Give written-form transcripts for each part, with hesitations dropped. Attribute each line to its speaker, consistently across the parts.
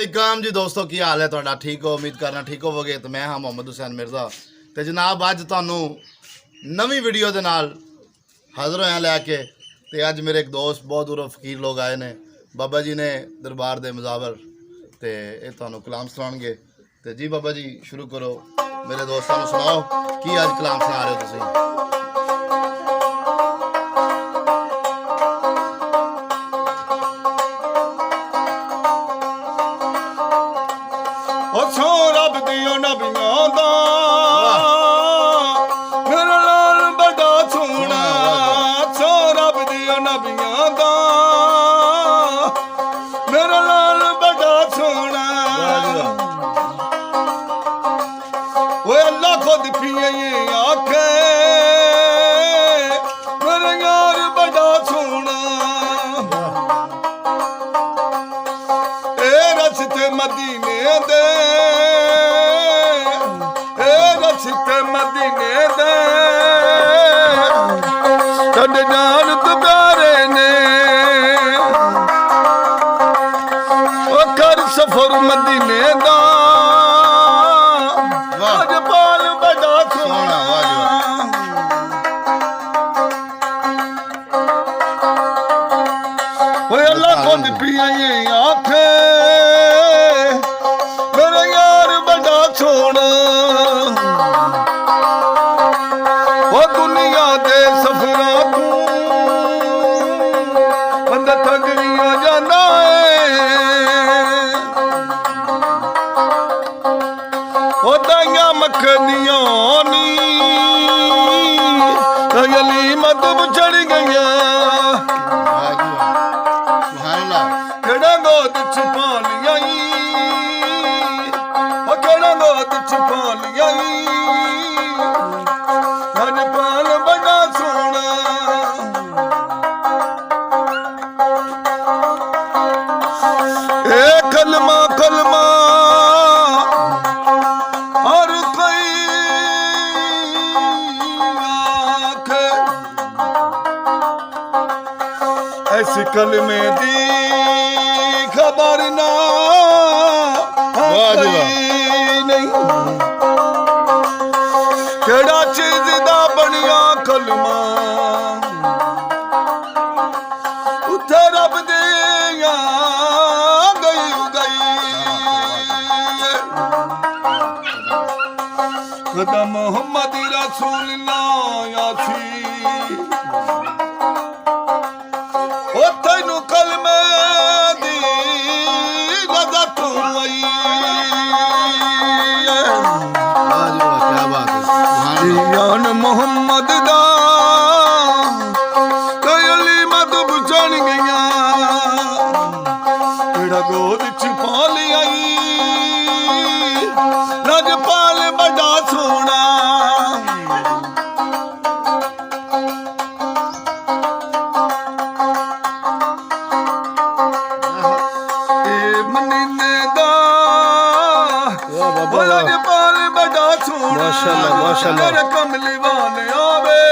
Speaker 1: वालेकुम जी दोस्तों, की हाल है तुहाडा? ठीक हो? उम्मीद करना ठीक होवोगे। तो मैं हाँ मोहम्मद हुसैन मिर्ज़ा तो जनाब अज तुहानू नवी वीडियो के नाल हाज़र होया लैके। तो अज मेरे एक दोस्त बहुत दूरों फकीर लोग आए ने, बाबा जी ने दरबार दे मुजावर, तो ये तुहानू कलाम सुनाएंगे। तो जी बाबा जी शुरू करो, मेरे दोस्तों को सुनाओ की अज कलाम सुना रहे हो तुसीं।
Speaker 2: रब दियो नबियां दा मेरा लाल बड़ा सोना, सो रब दियो नबियां दा मेरा लाल बड़ा सोना। वो अल्लाह खुद पिए आखे मेरा यार बड़ा सोना। ए रस्ते मदीने दे मदीने दे तद जान तुबारे ने ओ कर सफर मदीने दा आज बाल बड़ा सोना। ओ अल्लाह खुद पिया आखे मेरा यार बड़ा सोना। दुनिया दे सफरा तू बंदा थकरिया जाना है, ओ दाइया मखनिया नी अली मदब चढ़ गई केड़ा गोद छुपा लिया, केड़ा गोद छुपा लिया पाल बड़ा सोना। ए कलमा कलमा हर कोई आखे ऐसी कलमे दी खबर ना नहीं, केड़ा चीज दा बनिया कलमा उथे रब दिया गई खुदा मोहम्मद रसूल यासी ओ तैनू कलमे दी गजत आई। मोहम्मद दा कयली मदब चढ़ गया केड़ा गोद छुपा लिया राजपाल बड़ा सोना। मनीने दा राजपाल बड़ा सोना।
Speaker 3: माशाअल्लाह माशाअल्लाह
Speaker 2: कमली वाले आवे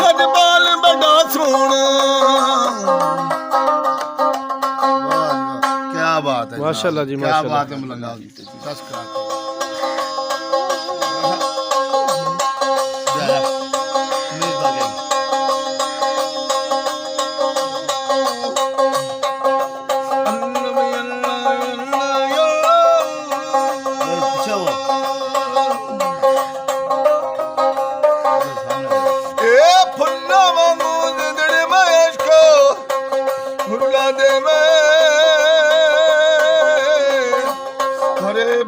Speaker 2: राजपाल बड़ा सोना।
Speaker 1: क्या बात है
Speaker 3: माशाअल्लाह जी,
Speaker 1: क्या
Speaker 3: माशाअल्लाह।
Speaker 1: बात है मुलंगा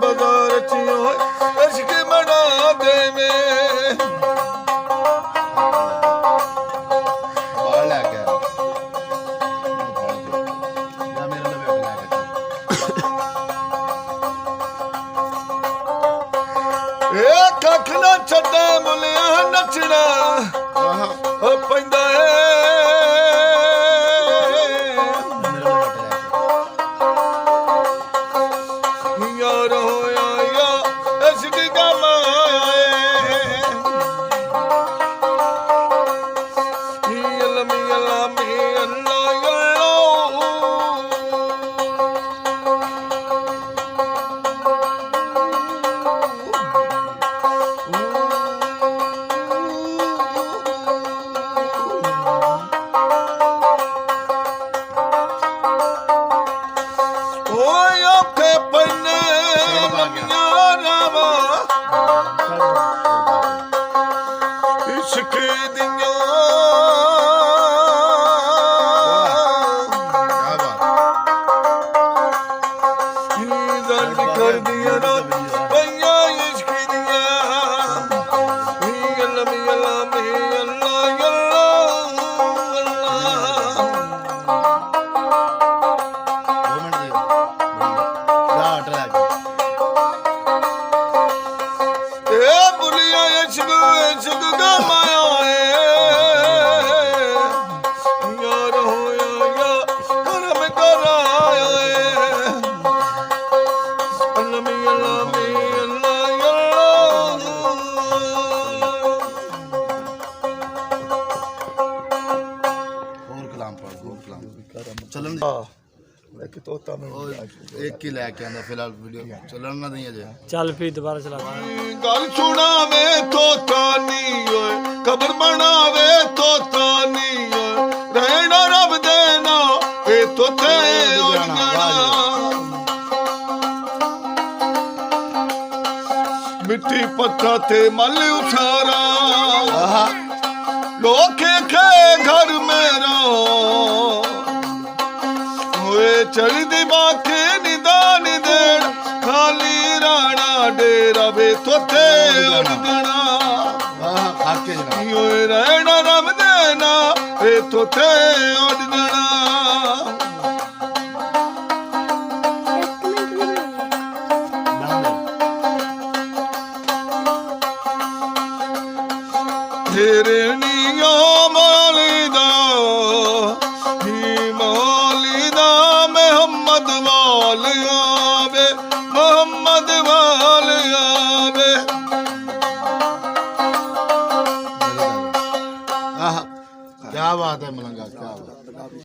Speaker 2: बाजार चियो इश्क मना दे में कख ना छड्डे मुलिया नचना पैंदा है। यार होया या इश्क का माए ਗਾਵਾ ਇਸ਼ਕ ਦੀਆਂ ਦਰਦ ਕਰਦੀਆਂ ਰਾਤ ਪਈਆਂ ਇਸ਼ਕ ਦੀਆਂ ਅੱਲਾ ਮੀ ਅੱਲਾ ਮੀ ਅੱਲਾ ਅੱਲਾ ਇਹ ਬੁਲੀਆ ਇਸ਼ਕ ਇਸ਼ਕ ਦਾ ਮਾਇਆ ਏ ਯਾਰ ਹੋਇਆ ਯਾ ਕਰਮ ਕਰਾਇਆ ਏ ਅੱਲਾ ਮੀ ਅੱਲਾ ਮੀ ਅੱਲਾ
Speaker 1: ਹੋਰ ਕਲਾਮ ਪੜ ਹੋਰ ਕਲਾਮ ਚੱਲਣ
Speaker 2: ਇੱਕ ਤੋਤਾ ਮੈਂ
Speaker 1: ਇੱਕ ਹੀ ਲੈ ਕੇ ਆਂਦਾ ਫਿਲਹਾਲ ਵੀਡੀਓ ਚੱਲਣ ਨਾ ਦਈ ਅਜੇ
Speaker 3: ਚੱਲ ਫਿਰ ਦੁਬਾਰਾ ਚਲਾ
Speaker 2: ਗੱਲ ਸੁਣਾਵੇ ਤੋਤਾ ਨੀ ਓਏ ਕਬਰ ਬਣਾਵੇ ਤੋਤਾ ਨੀ ਓਏ ਰਹਿਣਾ ਰੱਬ ਦੇ ਨਾ ਇਹ ਤੋਤੇ ਉਜਣਾ ਮਿੱਟੀ ਪੱਥਾ ਤੇ ਮਲ ਉਸਾਰਾ ਲੋਕੇ ਕੇ ਘਰ ਮੇਰਾ ਹੋਏ ਚੜਦੀ ਬਾਕੇ ਨਿਦਾਨ ਦੇਣ ਖਾਲੀ ਰਾਣਾ ਡੇਰਾ ਵੇ ਤੋਤੇ ਉਡਣਾ
Speaker 1: ਆਕੇ ਜਨਾਬ
Speaker 2: ਓਏ ਰਹਿਣਾ ਰੱਬ ਦੇ ਨਾ ਵੇ ਤੋਤੇ ਉਡਣਾ ਤੇਰੇ ਨੀਆਂ